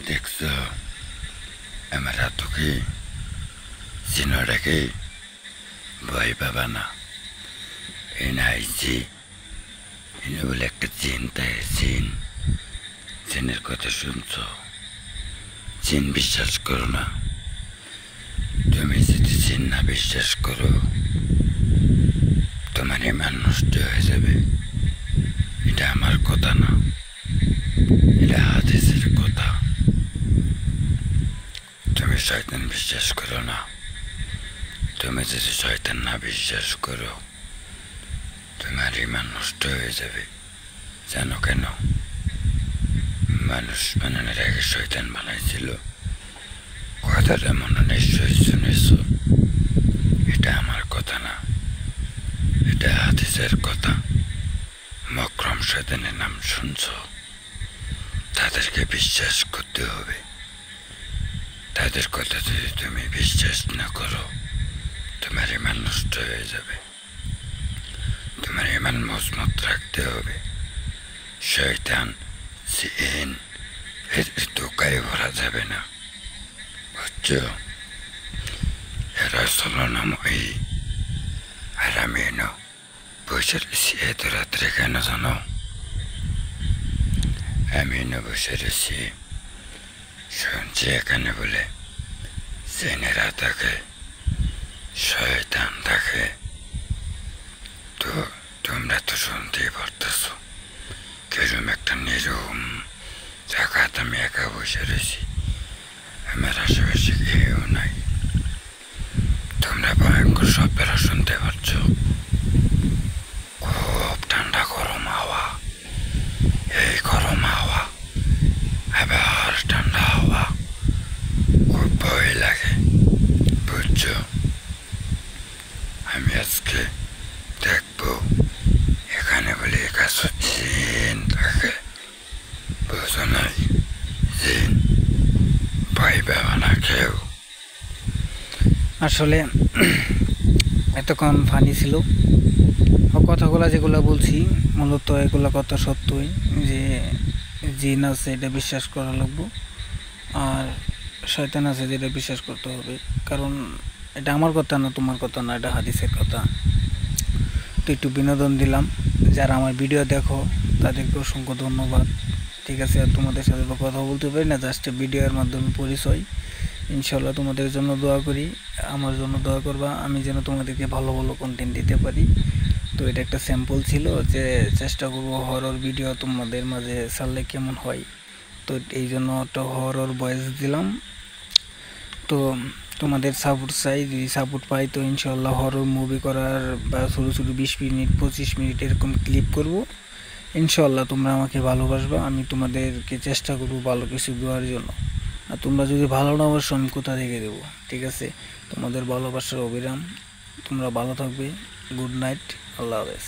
দেখছো আমার হাতুকে চিনটাকে ভয় পাবা না। এনে আইছি এনে বলে একটা চিন থাকে। চিনের কথা শুনছ? চিন বিশ্বাস করো না। তুমি যদি চিন না বিশ্বাস করো তোমার ইমান নষ্ট হয়ে যাবে। এটা আমার কথা না, এটা হাদিসের কথা। তুমি শয়তান বিশ্বাস করো না। তুমি যদি শয়তান না বিশ্বাস করো তোমার ইমান নষ্ট হয়ে যাবে। জানো কেন? মানুষ বানানোর আগে শয়তান বানাইছিল। কথাটা মনে নিশ্চয়ই শুনেছ। এটা আমার কথা না, এটা হাদিসের কথা। মকরম শয়তানের নাম শুনছ? তাদেরকে বিশ্বাস করতে হবে। তাদের কথা যদি তুমি বিশ্বাস না করো তোমার ইমান নষ্ট হয়ে যাবে। তোমার ইমান মজবুত রাখতে হবে। শয়তান জিন এর দোকায় ভরা যাবে না, বুঝছো? এরা চলনাময়ী। আর আমি এনো বসে রয়েছি এত রাত্রে কেন জানো? আমি এনে বসে রয়েছি, শুনছি এখানে বলে জিনেরা থাকে, শয়তান থাকে। তো তোমরা তো শুনতেই পারতেছ কিরম একটা নিরুম জায়গাতে আমি একা বসে রয়েছি। আমার আশেপাশে কেউ নাই। তোমরা ভয়ঙ্কর শব্দটা শুনতে পাচ্ছ। খুব ঠান্ডা গরম হাওয়া, এই গরম হাওয়া আবার ঠান্ডা হাওয়া, খুব ভয় লাগে, বুঝছো? আমি আজকে দেখবো এখানে বলে কাছে জিন থাকে, বুঝো নাই? জিন ভয় পাবে না কেউ। আসলে এতক্ষণ ফানি ছিল। কথাগুলো যেগুলো বলছি মূলত এগুলো কথা সত্যই, যে জিন আছে এটা বিশ্বাস করা লাগবো, আর শয়তান আছে যেটা বিশ্বাস করতে হবে। কারণ এটা আমার কথা না, তোমার কথা না, এটা হাদিসের কথা। তো একটু বিনোদন দিলাম। যারা আমার ভিডিও দেখো তাদেরকে অসংখ্য ধন্যবাদ। ঠিক আছে, আর তোমাদের সাথে কথা বলতে পারি না, জাস্ট ভিডিওর মাধ্যমে পরিচয়। ইনশাল্লাহ তোমাদের জন্য দোয়া করি, আমার জন্য দোয়া করবা, আমি যেন তোমাদেরকে ভালো ভালো কন্টেন্ট দিতে পারি। তো এটা একটা স্যাম্পল ছিল, যে চেষ্টা করবো হরর ভিডিও তোমাদের মাঝে ছাড়লে কেমন হয়। তো এই জন্য একটা হরর ভয়েস দিলাম। তো তোমাদের সাপোর্ট চাই, যদি সাপোর্ট পাই তো ইনশাল্লাহ হরর মুভি করার বা ছোটো ছোটো 20 মিনিট 25 মিনিট এরকম ক্লিপ করব। ইনশাল্লাহ তোমরা আমাকে ভালোবাসবা, আমি তোমাদেরকে চেষ্টা করবো ভালো কিছু দেওয়ার জন্য। আর তোমরা যদি ভালো না বাসো আমি কোথা থেকে দেবো? ঠিক আছে, তোমাদের ভালোবাসার অবিরাম। তোমরা ভালো থাকবে। গুড নাইট, আল্লাহ হাফেজ।